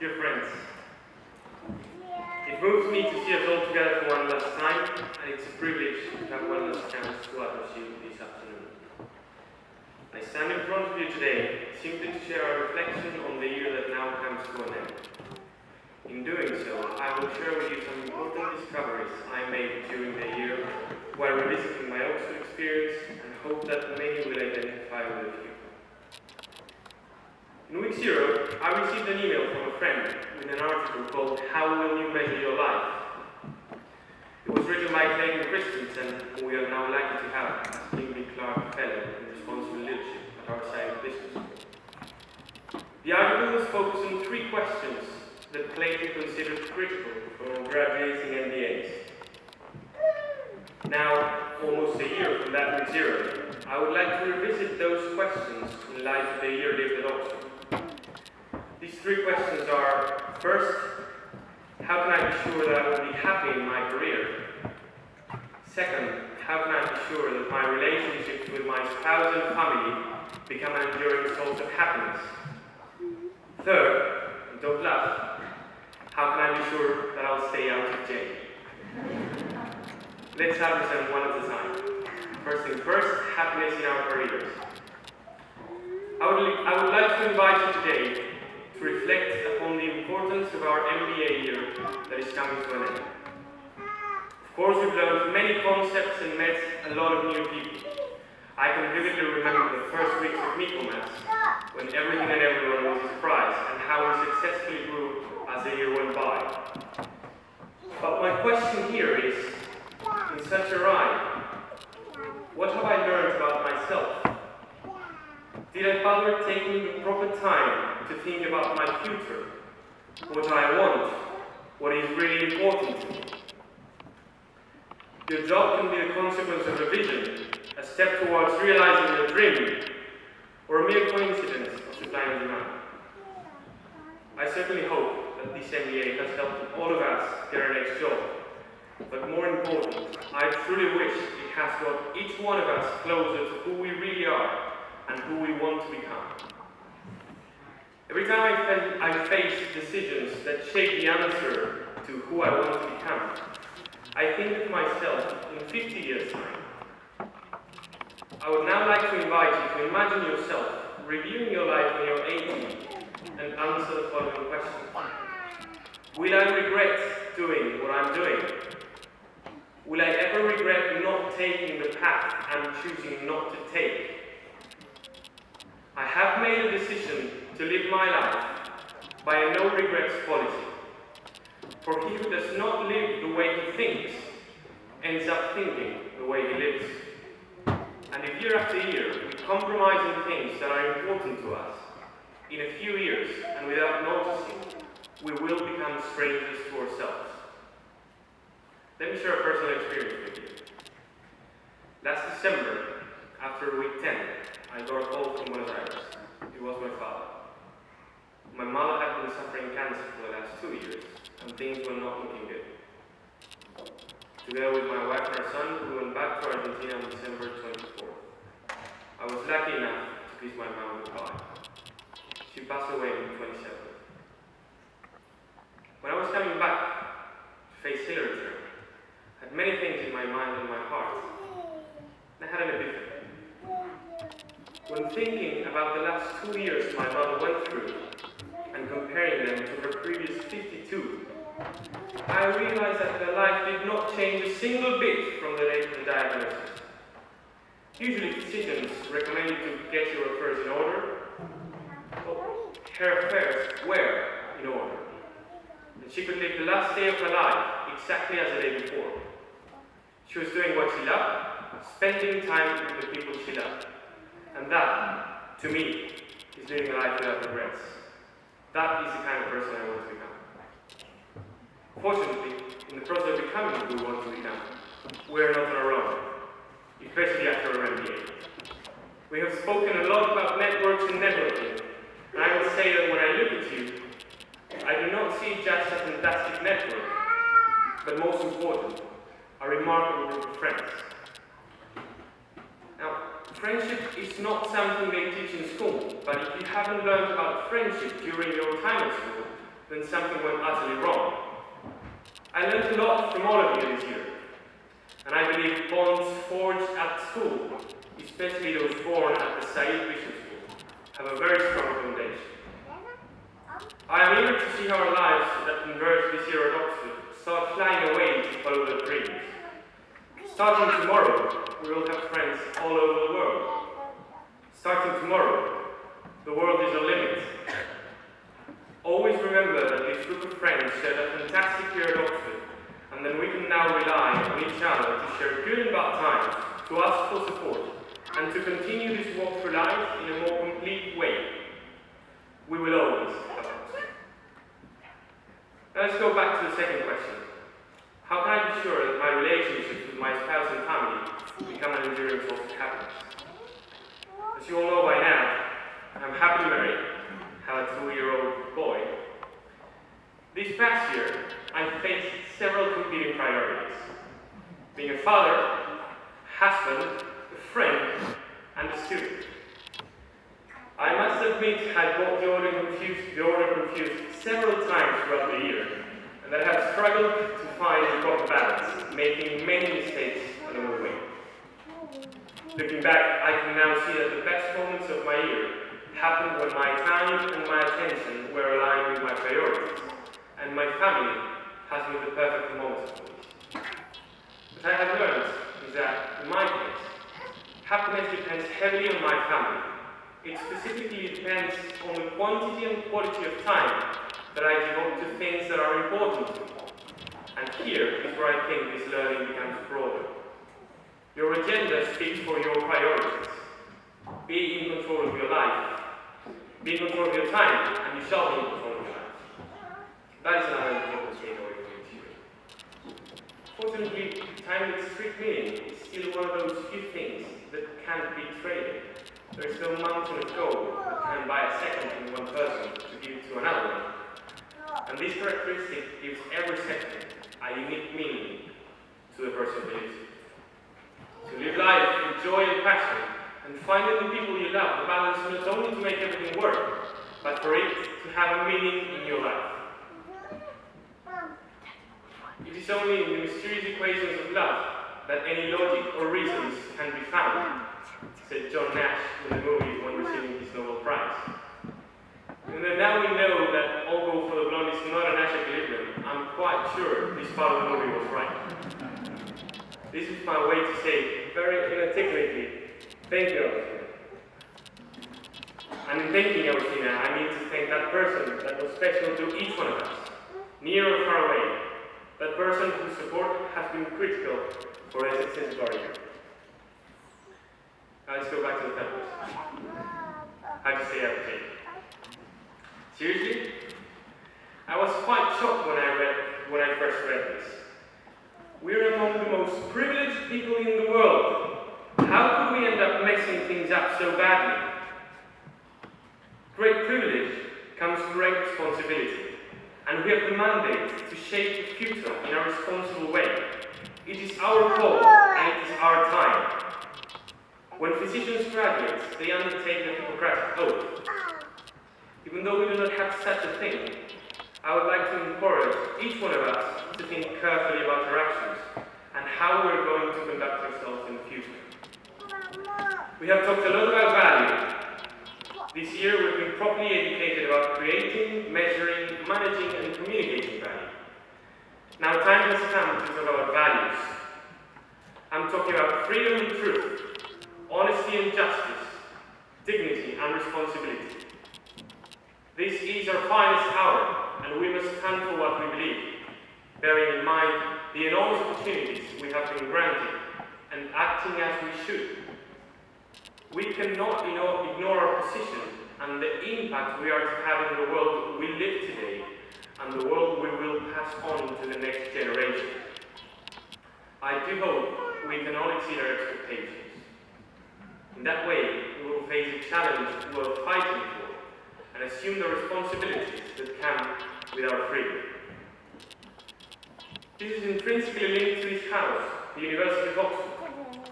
Dear friends, it moves me to see us all together for one last time, and it's a privilege to have one last chance to address you this afternoon. I stand in front of you today simply to share a reflection on the year that now comes to an end. In doing so, I will share with you some important discoveries I made during the year while revisiting my Oxford experience, and hope that many will identify with a few. In week 0, I received an email from a friend with an article called "How Will You Measure Your Life?" It was written by Clayton Christensen, who we are now lucky to have as Kimberly Clark Fellow in Responsible Leadership at our Saïd Business School. The article was focused on 3 questions that Clayton considered critical for graduating MBAs. Now, almost a year from that week 0, I would like to revisit those questions in light of the year lived at Oxford. These 3 questions are: first, how can I be sure that I will be happy in my career? Second, how can I be sure that my relationships with my spouse and family become an enduring source of happiness? Third, and don't laugh, how can I be sure that I'll stay out of jail? Let's address them one at a time. First thing first, happiness in our careers. I would like to invite you today to reflect upon the importance of our MBA year that is coming to an end. Of course, we've learned many concepts and met a lot of new people. I can vividly remember the first weeks of Michaelmas, when everything and everyone was a surprise, and how we successfully grew as the year went by. But my question here is, in such a ride, what have I learned about myself? Did I bother taking the proper time to think about my future, what I want, what is really important to me? Your job can be the consequence of a vision, a step towards realizing your dream, or a mere coincidence of supply and demand. I certainly hope that this MBA has helped all of us get our next job, but more important, I truly wish it has brought each one of us closer to who we really are and who we want to become. Every time I face decisions that shape the answer to who I want to become, I think to myself, in 50 years' time. I would now like to invite you to imagine yourself reviewing your life when you're 80 and answer the following question. Will I regret doing what I'm doing? Will I ever regret not taking the path I'm choosing not to take? I have made a decision to live my life by a no regrets policy. For he who does not live the way he thinks ends up thinking the way he lives. And if year after year we compromise on things that are important to us, in a few years and without noticing, we will become strangers to ourselves. Let me share a personal experience with you. Last December, after week 10, I got a call from Buenos Aires. It was my father. My mother had been suffering cancer for the last 2 years, and things were not looking good. Together with my wife and our son, we went back to Argentina on December 24th. I was lucky enough to kiss my mom goodbye. She passed away on the 27th. When I was coming back to face Hillary's term, I had many things in my mind and my heart, and I had an epiphany. When thinking about the last 2 years my mother went through, and comparing them to her previous 52, I realized that her life did not change a single bit from the date of the diagnosis. Usually physicians recommend you to get your affairs in order, but her affairs were in order. And she could live the last day of her life exactly as the day before. She was doing what she loved, spending time with the people she loved. And that, to me, is living a life without regrets. That is the kind of person I want to become. Fortunately, in the process of becoming who we want to become, we are not on our own, especially after our MBA. We have spoken a lot about networks and networking, and I will say that when I look at you, I do not see just a fantastic network, but most important, a remarkable group of friends. Now, friendship is not something they teach in school, but if you haven't learned about friendship during your time at school, then something went utterly wrong. I learned a lot from all of you this year, and I believe bonds forged at school, especially those born at the Saïd Bishop School, have a very strong foundation. I am eager to see how our lives that converge this year at Oxford start flying away to follow their dreams. Starting tomorrow, we will have friends all over the world. Starting tomorrow, the world is your limit. Always remember that this group of friends shared a fantastic year at Oxford, and that we can now rely on each other to share good and bad times, to ask for support, and to continue this walk through life in a more complete way. We will always have us. Now let's go back to the second question. How can I be sure that my relationships with my spouse and family become an enduring source of happiness? As you all know by now, I'm happily married, have a 2-year-old boy. This past year, I faced several competing priorities. Being a father, husband, a friend, and a student. I must admit I got the order confused several times throughout the year, and that I have struggled to find the proper balance, making many mistakes along the way. Looking back, I can now see that the best moments of my year happened when my time and my attention were aligned with my priorities, and my family has been the perfect moment for this. What I have learned is that, in my case, happiness depends heavily on my family. It specifically depends on the quantity and quality of time that I devote to things that are important to me. And here is where I think this learning becomes broader. Your agenda speaks for your priorities. Be in control of your life. Be in control of your time, and you shall be in control of your life. That is another important takeaway from this year. Fortunately, time with strict meaning is still one of those few things that can't be traded. There is no mountain of gold that can buy a second from one person to give to another one. And this characteristic gives every second a unique meaning to the person who lives it. To live life with joy and passion, and find in the people you love the balance not only to make everything work, but for it to have a meaning in your life. It is only in the mysterious equations of love that any logic or reasons can be found, said John Nash in the movie when receiving his Nobel Prize. And then now we know that All Go for the Blonde is not a Nash equilibrium, I'm quite sure this part of the movie was right. This is my way to say, very inarticulately, thank you, Agustina. And in thanking Agustina, I mean to thank that person that was special to each one of us, near or far away, that person whose support has been critical for the success of our year. Now let's go back to the third question. How to stay up to date. Seriously? I was quite shocked when I first read this. We're among the most privileged people in the world. How could we end up messing things up so badly? Great privilege comes great responsibility, and we have the mandate to shape the future in a responsible way. It is our call, and it is our time. When physicians graduate, they undertake the Hippocratic Oath. Even though we do not have such a thing, I would like to encourage each one of us to think carefully about our actions and how we're going to conduct ourselves in the future. We have talked a lot about value. This year we've been properly educated about creating, measuring, managing and communicating value. Now time has come to talk about values. I'm talking about freedom and truth, honesty and justice, dignity and responsibility. This is our finest hour, and we must stand for what we believe, bearing in mind the enormous opportunities we have been granted, and acting as we should. We cannot ignore our position and the impact we are to have in the world we live today, and the world we will pass on to the next generation. I do hope we can all exceed our expectations. In that way, we will face a challenge worth fighting for, and assume the responsibilities that come with our freedom. This is intrinsically linked to this house, the University of Oxford.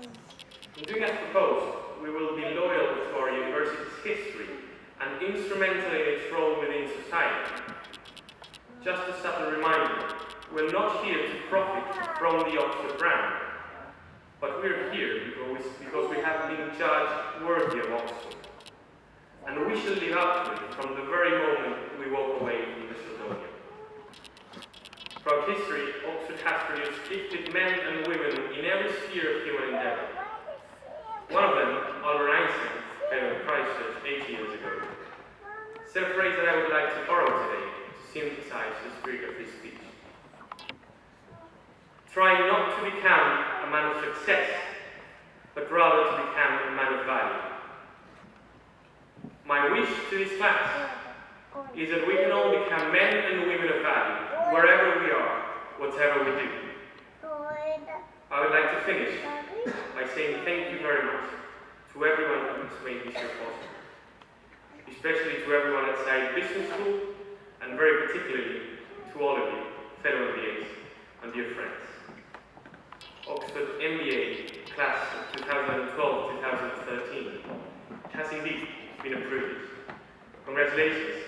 In doing as proposed, we will be loyal to our university's history and instrumental in its role within society. just a subtle reminder, we're not here to profit from the Oxford brand, but we're here because we have been judged worthy of Oxford. And we shall live up to it from the very moment we walk away from the Sheldonian. Throughout history, Oxford has produced gifted men and women in every sphere of human endeavour. One of them, Albert Einstein, fellow in Christchurch 80 years ago, said a phrase that I would like to borrow today to synthesize the spirit of his speech. Try not to become a man of success, but rather to become a man of value. My wish to this class is that we can all become men and women of value, wherever we are, whatever we do. I would like to finish by saying thank you very much to everyone who has made this show possible, especially to everyone at Saïd Business School, and very particularly to all of you, fellow MBAs and dear friends. Oxford MBA class of 2012-2013 has indeed been a privilege. Congratulations.